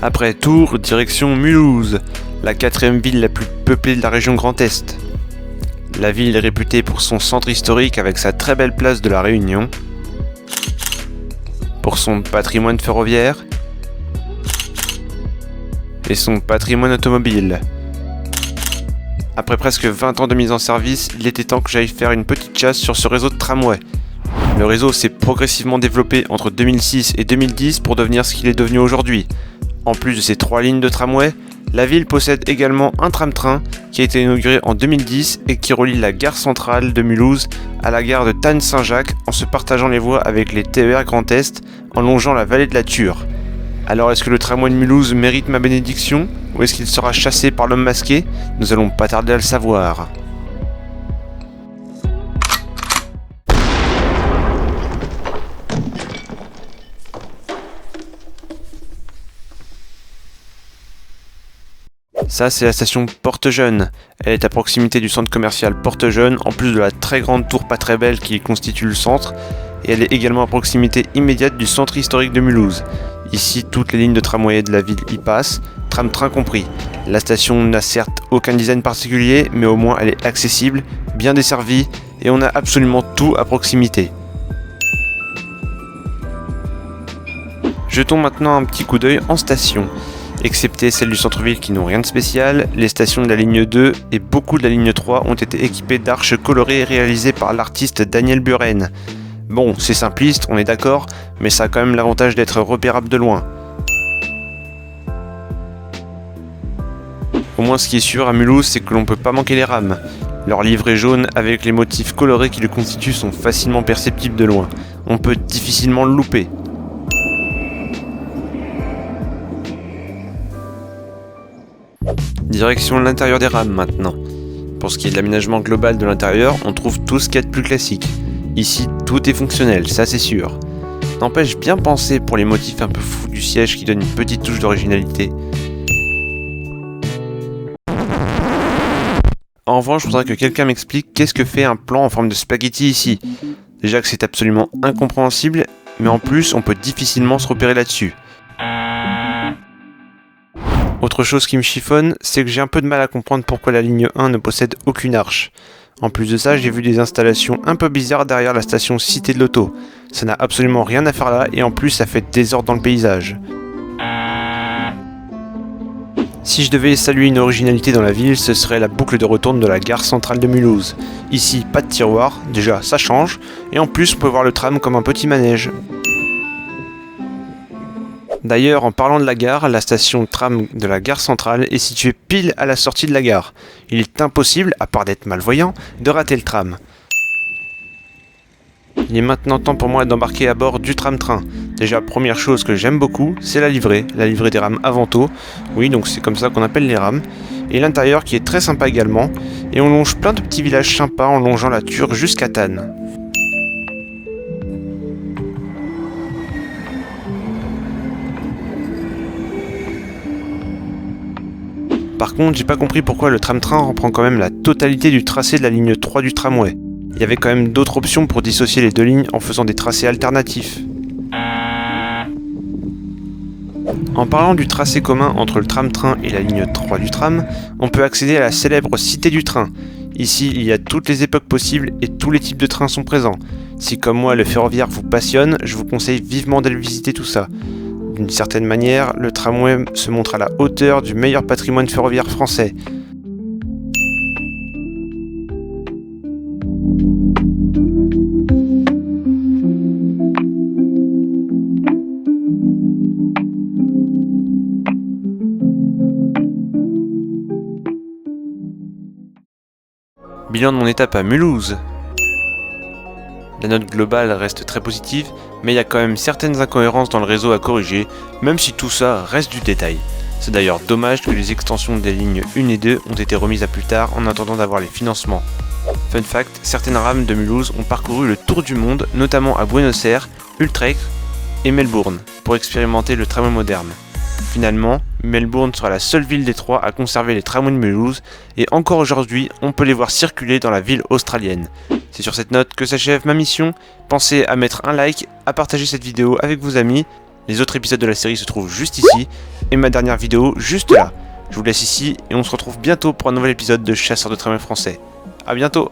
Après Tours, direction Mulhouse, la quatrième ville la plus peuplée de la région Grand Est. La ville est réputée pour son centre historique avec sa très belle place de la Réunion, pour son patrimoine ferroviaire et son patrimoine automobile. Après presque 20 ans de mise en service, il était temps que j'aille faire une petite chasse sur ce réseau de tramway. Le réseau s'est progressivement développé entre 2006 et 2010 pour devenir ce qu'il est devenu aujourd'hui. En plus de ces 3 lignes de tramway, la ville possède également un tram-train qui a été inauguré en 2010 et qui relie la gare centrale de Mulhouse à la gare de Tannes-Saint-Jacques en se partageant les voies avec les TER Grand Est en longeant la vallée de la Thur. Alors est-ce que le tramway de Mulhouse mérite ma bénédiction ou est-ce qu'il sera chassé par l'homme masqué? Nous allons pas tarder à le savoir. Ça, c'est la station Porte-Jeune. Elle est à proximité du centre commercial Porte-Jeune, en plus de la très grande tour pas très belle qui constitue le centre, et elle est également à proximité immédiate du centre historique de Mulhouse. Ici, toutes les lignes de tramway de la ville y passent, tram-train compris. La station n'a certes aucun design particulier, mais au moins elle est accessible, bien desservie, et on a absolument tout à proximité. Jetons maintenant un petit coup d'œil en station. Excepté celles du centre-ville qui n'ont rien de spécial, les stations de la ligne 2 et beaucoup de la ligne 3 ont été équipées d'arches colorées réalisées par l'artiste Daniel Buren. Bon, c'est simpliste, on est d'accord, mais ça a quand même l'avantage d'être repérable de loin. Au moins ce qui est sûr à Mulhouse, c'est que l'on peut pas manquer les rames. Leur livret jaune avec les motifs colorés qui le constituent sont facilement perceptibles de loin. On peut difficilement le louper. Direction l'intérieur des rames maintenant. Pour ce qui est de l'aménagement global de l'intérieur, on trouve tout ce qu'il y a de plus classique. Ici, tout est fonctionnel, ça c'est sûr. N'empêche bien penser pour les motifs un peu fous du siège qui donnent une petite touche d'originalité. En revanche, je voudrais que quelqu'un m'explique qu'est-ce que fait un plan en forme de spaghetti ici. Déjà que c'est absolument incompréhensible, mais en plus on peut difficilement se repérer là-dessus. Autre chose qui me chiffonne, c'est que j'ai un peu de mal à comprendre pourquoi la ligne 1 ne possède aucune arche. En plus de ça, j'ai vu des installations un peu bizarres derrière la station Cité de l'Auto. Ça n'a absolument rien à faire là et en plus ça fait désordre dans le paysage. Si je devais saluer une originalité dans la ville, ce serait la boucle de retourne de la gare centrale de Mulhouse. Ici, pas de tiroir, déjà ça change, et en plus on peut voir le tram comme un petit manège. D'ailleurs, en parlant de la gare, la station tram de la gare centrale est située pile à la sortie de la gare. Il est impossible, à part d'être malvoyant, de rater le tram. Il est maintenant temps pour moi d'embarquer à bord du tram-train. Déjà, première chose que j'aime beaucoup, c'est la livrée des rames Avanto. Oui, donc c'est comme ça qu'on appelle les rames. Et l'intérieur qui est très sympa également. Et on longe plein de petits villages sympas en longeant la Thur jusqu'à Tannes. Par contre, j'ai pas compris pourquoi le tram-train reprend quand même la totalité du tracé de la ligne 3 du tramway. Il y avait quand même d'autres options pour dissocier les deux lignes en faisant des tracés alternatifs. En parlant du tracé commun entre le tram-train et la ligne 3 du tram, on peut accéder à la célèbre Cité du train. Ici, il y a toutes les époques possibles et tous les types de trains sont présents. Si comme moi le ferroviaire vous passionne, je vous conseille vivement d'aller visiter tout ça. D'une certaine manière, le tramway se montre à la hauteur du meilleur patrimoine ferroviaire français. Bilan de mon étape à Mulhouse. La note globale reste très positive, mais il y a quand même certaines incohérences dans le réseau à corriger, même si tout ça reste du détail. C'est d'ailleurs dommage que les extensions des lignes 1 et 2 ont été remises à plus tard en attendant d'avoir les financements. Fun fact, certaines rames de Mulhouse ont parcouru le tour du monde, notamment à Buenos Aires, Utrecht et Melbourne, pour expérimenter le tramway moderne. Finalement, Melbourne sera la seule ville des trois à conserver les tramways de Mulhouse, et encore aujourd'hui, on peut les voir circuler dans la ville australienne. C'est sur cette note que s'achève ma mission. Pensez à mettre un like, à partager cette vidéo avec vos amis, Les autres épisodes de la série se trouvent juste ici, et ma dernière vidéo juste là. Je vous laisse ici, et on se retrouve bientôt pour un nouvel épisode de Chasseurs de tramway français. A bientôt!